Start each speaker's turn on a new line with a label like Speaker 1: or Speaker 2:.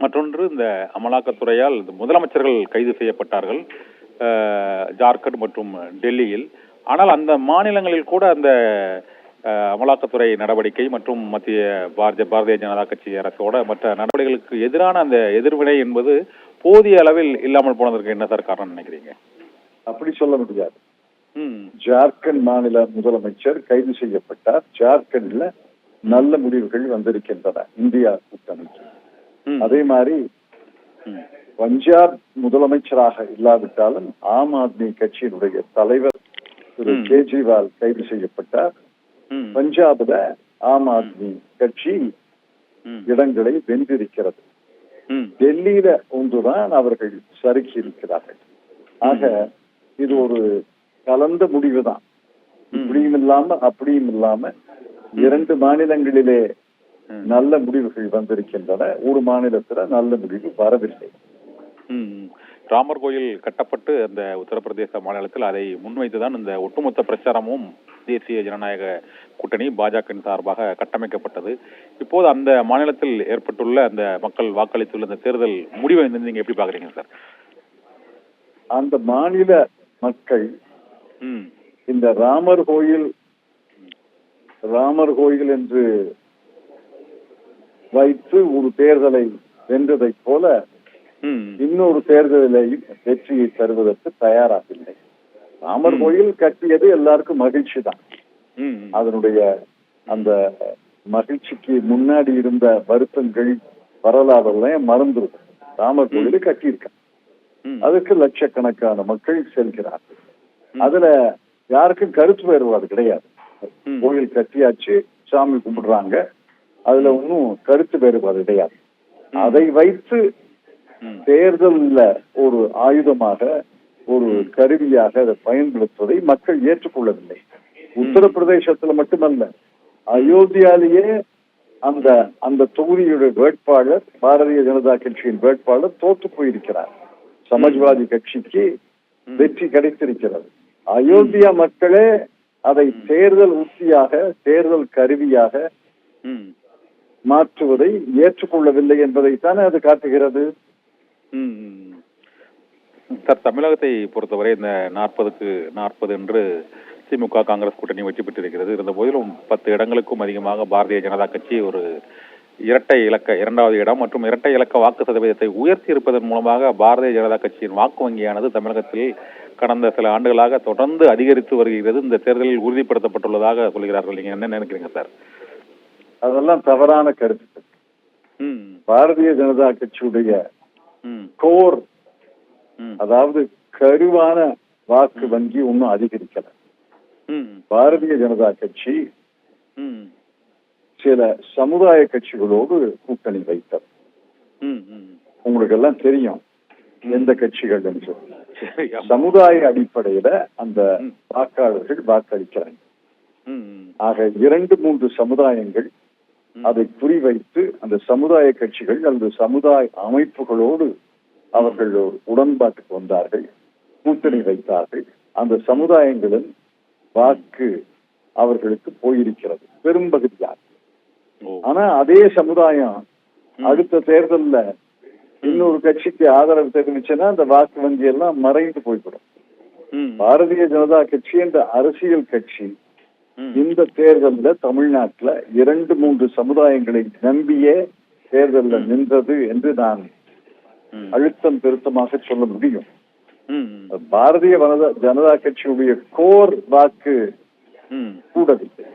Speaker 1: மற்றொன்று இந்த அமலாக்கத்துறையால் இந்த முதலமைச்சர்கள் கைது செய்யப்பட்டார்கள் ஜார்க்கண்ட் மற்றும் டெல்லியில். ஆனால் அந்த மாநிலங்களில் கூட அந்த அமலாக்கத்துறை நடவடிக்கை மற்றும் மத்திய பாரதிய ஜனதா கட்சி அரசோட மற்ற நடவடிக்கைகளுக்கு எதிரான அந்த எதிர்வினை என்பது போதிய அளவில் இல்லாமல் போனதற்கு என்ன சார் காரணம் நினைக்கிறீங்க?
Speaker 2: அப்படி சொல்ல முடியாது. ஜார்க்கண்ட் மாநில முதலமைச்சர் கைது செய்யப்பட்டார். ஜார்க்கண்ட்ல நல்ல முடிவுகள் வந்திருக்கின்றன இந்தியா கூட்டணிக்கு. அதே மாதிரி பஞ்சாப் முதலமைச்சராக இல்லாவிட்டாலும் ஆம் ஆத்மி கட்சியினுடைய தலைவர் திரு கேஜ்ரிவால் கைது செய்யப்பட்டார். பஞ்சாப்ல ஆம் ஆத்மி கட்சி இடங்களை வென்றிருக்கிறது. டெல்லியில ஒன்றுதான் அவர்கள் சறுக்கி இருக்கிறார்கள். ஆக இது ஒரு கலந்த முடிவு தான். இப்படியும் இல்லாம அப்படியும் இல்லாம 2 மாநிலங்களிலே நல்ல முடிவுகள் வந்திருக்கின்றன. ஒரு மாநிலத்துல நல்ல முடிவு வரவில்லை.
Speaker 1: ராமர் கோயில் கட்டப்பட்டு அந்த உத்தரப்பிரதேச மாநிலத்தில் அதை முன்வைத்துதான் இந்த ஒட்டுமொத்த பிரச்சாரமும் தேசிய ஜனநாயக கூட்டணி பாஜக சார்பாக கட்டமைக்கப்பட்டது. இப்போது அந்த மாநிலத்தில் ஏற்பட்டுள்ள அந்த மக்கள் வாக்களித்துள்ள அந்த தேர்தல் முடிவை நீங்க எப்படி பாக்குறீங்க சார்?
Speaker 2: அந்த மாநில மக்கள் இந்த ராமர் கோயில் என்று வைத்து ஒரு தேர்தலை வென்றதை போல இன்னொரு தேர்தலையும் வெற்றியை தருவதற்கு தயாராகவில்லை. ராமர் கோயில் கட்டியது எல்லாருக்கும் மகிழ்ச்சி தான். அதனுடைய அந்த மகிழ்ச்சிக்கு முன்னாடி இருந்த வருத்தங்கள் வரலாறுலாம் மறந்துருக்கும். ராமர் கோயிலை கட்டியிருக்காங்க, அதுக்கு லட்சக்கணக்கான மக்கள் செல்கிறார்கள். அதுல யாருக்கும் கருத்து வேறுபாடு கிடையாது. கோயில் கட்டியாச்சு, சாமி கும்பிடுறாங்க, அதுல ஒன்னும் கருத்து வேறுபாடு கிடையாது. அதை வைத்து தேர்தல்ல ஒரு ஆயுதமாக ஒரு கருவியாக அதை பயன்படுத்துவதை மக்கள் ஏற்றுக்கொள்ளவில்லை. உத்தரப்பிரதேசத்துல மட்டுமல்ல, அயோத்தியாலேயே அந்த தொகுதியுடைய வேட்பாளர் பாரதிய ஜனதா கட்சியின் வேட்பாளர் தோற்று போயிருக்கிறார். சமாஜ்வாதி கட்சிக்கு வெற்றி கிடைத்திருக்கிறது. அயோத்தியா மக்களே அதை தேர்தல் உத்தியாக, தேர்தல் கருவியாக மாற்றுவதை ஏற்றுக்கொள்ளவில்லை என்பதைத்தான் அது காட்டுகிறது.
Speaker 1: சார், தமிழகத்தை பொறுத்தவரை இந்த 40க்கு 40 என்று திமுக காங்கிரஸ் கூட்டணி வெற்றி பெற்றிருக்கிறது. இருந்த போதிலும் 10 இடங்களுக்கும் அதிகமாக பாரதிய ஜனதா கட்சி ஒரு இரட்டை இலக்க 2வது இடம் மற்றும் இரட்டை இலக்க வாக்கு சதவீதத்தை உயர்த்தி இருப்பதன் மூலமாக பாரதிய ஜனதா கட்சியின் வாக்கு வங்கியானது தமிழகத்தில் கடந்த சில ஆண்டுகளாக தொடர்ந்து அதிகரித்து வருகிறது. இந்த தேர்தலில் உறுதிப்படுத்தப்பட்டுள்ளதாக சொல்கிறார்கள். நீங்க என்ன நினைக்கிறீங்க சார்?
Speaker 2: அதெல்லாம் தவறான கருத்து. பாரதிய ஜனதா கட்சியுடைய கோர், அதாவது கருவான வாக்கு வங்கி ஒன்னும் அதிகரிக்கல. பாரதிய ஜனதா கட்சி சில சமுதாய கட்சிகளோடு கூட்டணி வைத்தது. உங்களுக்கு எல்லாம் தெரியும் எந்த கட்சிகள் என்று. சமுதாய அடிப்படையில அந்த வாக்காளர்கள் வாக்களிக்கிறாங்க. ஆக 2-3 சமுதாயங்கள் அதை குறிவைத்து அந்த சமுதாய கட்சிகள் அல்லது சமுதாய அமைப்புகளோடு அவர்கள் உடன்பாட்டுக்கு வந்தார்கள், கூட்டணி வைத்தார்கள். அந்த சமுதாயங்களின் வாக்கு அவர்களுக்கு போயிருக்கிறது பெரும்பகுதியாக. ஆனா அதே சமுதாயம் அடுத்த தேர்தல்ல இன்னொரு கட்சிக்கு ஆதரவு தெரிவிச்சுன்னா அந்த வாக்கு வங்கி எல்லாம் மறைந்து போய்விடும். பாரதிய ஜனதா கட்சி என்ற அரசியல் கட்சி இந்த தேர்தலில் தமிழ்நாட்டுல 2-3 சமுதாயங்களை நம்பியே தேர்தலில் நின்றது என்று நான் அழுத்தம் திருத்தமாக சொல்ல முடியும். பாரதிய ஜனதா கட்சியுடைய கோர் வாக்கு கூடவில்லை.